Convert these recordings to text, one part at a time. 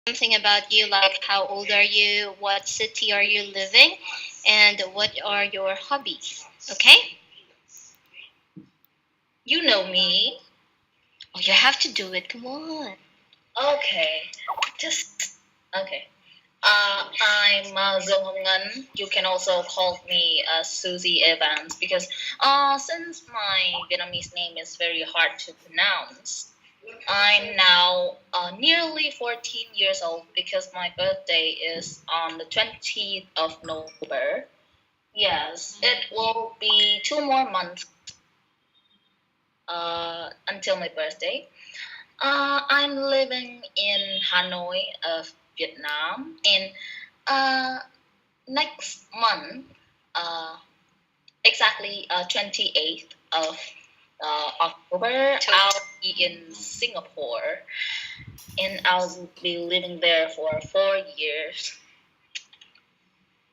something about you, like how old are you, what city are you living, and what are your hobbies. Okay? You know me. Oh, you have to do it. Come on. Okay. Just okay. I'm Zohongan. You can also call me Suzie Evans because since my Vietnamese name is very hard to pronounce, I'm now nearly 14 years old because my birthday is on the 20th of November. Yes, it will be 2 more months until my birthday. I'm living in Hanoi of Vietnam, and uh, next month, uh, exactly 28th of October, I'll be in Singapore, and I'll be living there for 4 years.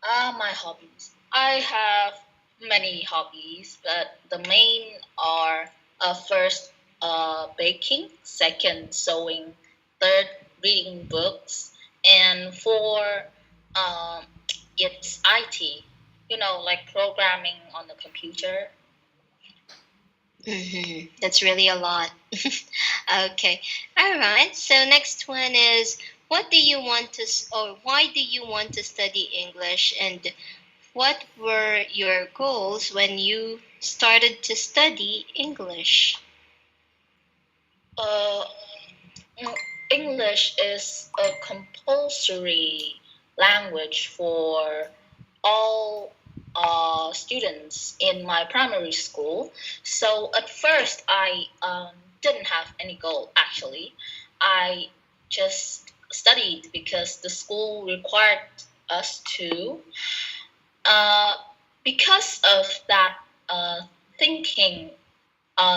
My hobbies. I have many hobbies, but the main are first baking, second sewing, third reading books, and four um, it's IT. You know, like programming on the computer. That's really a lot. Okay. All right. So next one is, what do you want to or why do you want to study English, and what were your goals when you started to study English? Uh, English is a compulsory language for all students in my primary school. So at first, I didn't have any goal actually. I just studied because the school required us to. Uh, because of that thinking,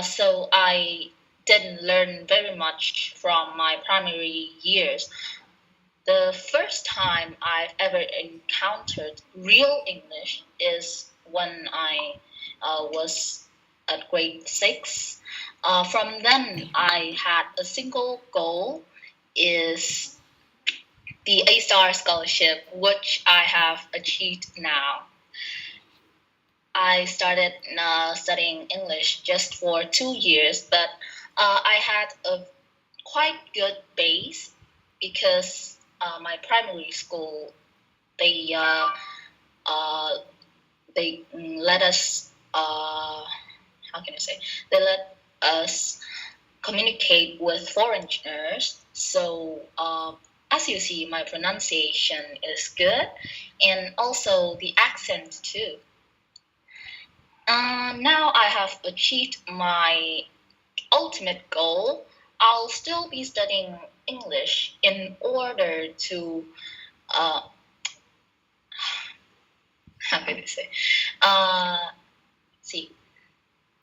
so I didn't learn very much from my primary years. The first time I've ever encountered real English is when I was at grade six. From then, I had a single goal: is the A-star scholarship, which I have achieved now. I started studying English just for 2 years, but I had a quite good base because my primary school they uh, let us how can I say, they let us communicate with foreigners. So as you see, my pronunciation is good, and also the accent too. Now I have achieved my ultimate goal. I'll still be studying English in order to uh, how can I say, uh, see,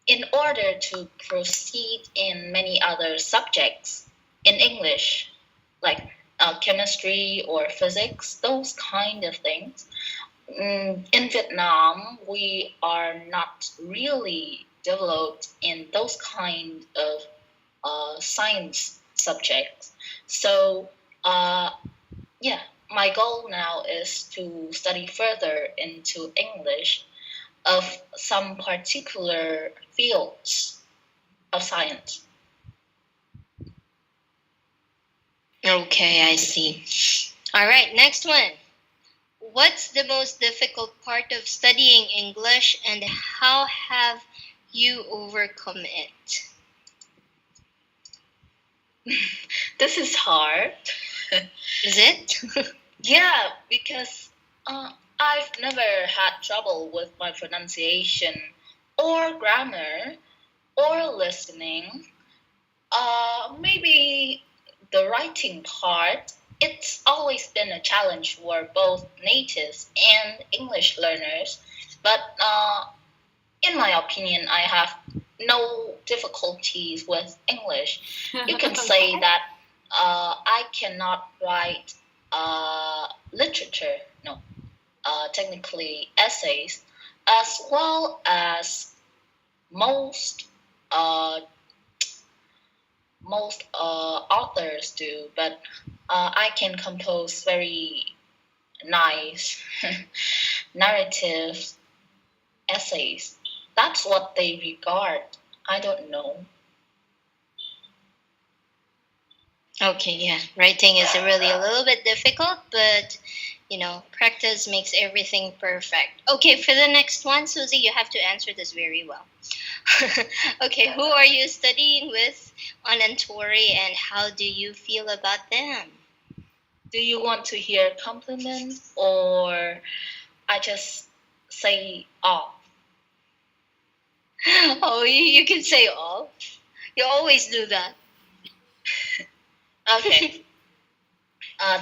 in order to proceed in many other subjects in English, like chemistry or physics, those kind of things. In Vietnam, we are not really developed in those kind of science subjects. So, uh, yeah, my goal now is to study further into English of some particular fields of science. Okay, I see. All right, next one. What's the most difficult part of studying English, and how have you overcome it? This is hard. Is it? Yeah, because I've never had trouble with my pronunciation or grammar or listening. Maybe the writing part, it's always been a challenge for both natives and English learners. But in my opinion, I have no difficulties with English. You can say that I cannot write literature, no, technically essays, as well as most uh, most authors do. But I can compose very nice narrative essays. That's what they regard. I don't know. Okay, yeah. Writing is really a little bit difficult, but practice makes everything perfect. Okay, for the next one, Susie, you have to answer this very well. Okay, who are you studying with on Antori and how do you feel about them? Do you want to hear compliments or I just say oh? Oh, you can say all. You always do that. Okay.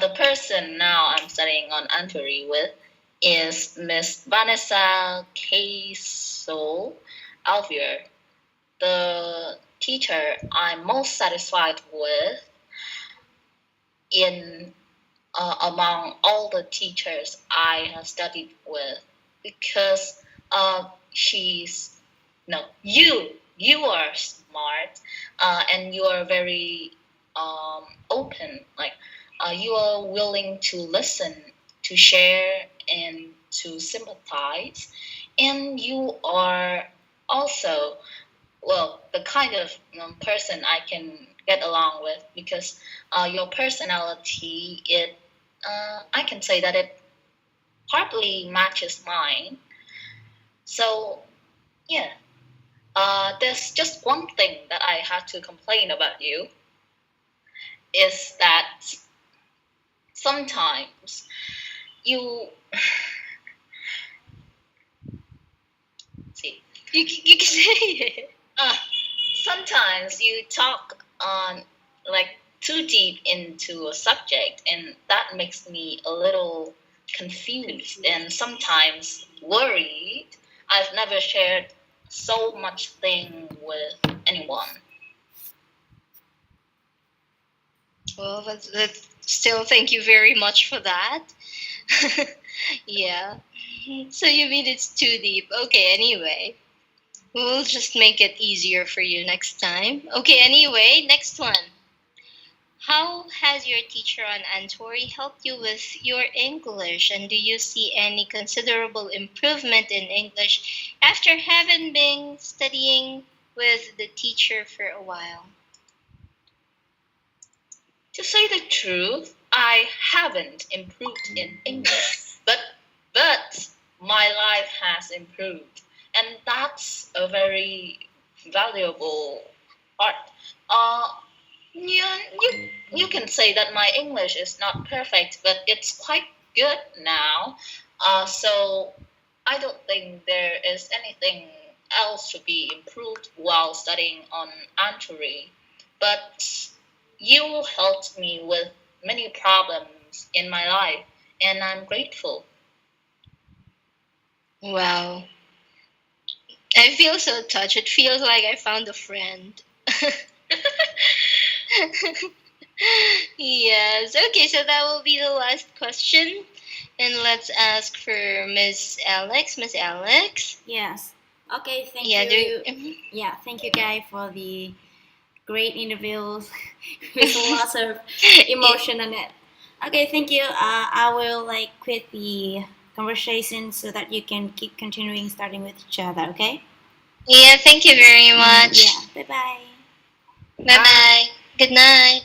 The person now I'm studying on Antori with is Miss Vanessa K. Soul Alvier, the teacher I'm most satisfied with in among all the teachers I have studied with because she's no you are smart and you are very open like you are willing to listen to share and to sympathize and you are also well the kind of person I can get along with because your personality it I can say that it partly matches mine. So yeah, there's just one thing that I had to complain about you is that sometimes you see You can say it. uh, sometimes you talk on like too deep into a subject and that makes me a little confused and sometimes worried. I've never shared so much thing with anyone. Well, still, thank you very much for that. Yeah. So you mean it's too deep? Okay, anyway. We'll just make it easier for you next time. Okay, anyway, next one. How has your teacher on Antori helped you with your English? And do you see any considerable improvement in English after having been studying with the teacher for a while? To say the truth, I haven't improved in English, but my life has improved, and that's a very valuable part. Uh, you can say that my English is not perfect, but it's quite good now. So I don't think there is anything else to be improved while studying on Anturi. But you helped me with many problems in my life, and I'm grateful. Wow. I feel so touched. It feels like I found a friend. Yes. Okay, so that will be the last question. And let's ask for Miss Alex. Miss Alex. Yes. Okay, thank Yeah, you. mhm. Yeah, thank you, Guy, for the great interviews with lots of emotion in it. Okay, thank you. I will like quit the conversation so that you can keep continuing starting with each other. Okay. Yeah, thank you very much. Yeah. Bye bye. Bye bye. Good night.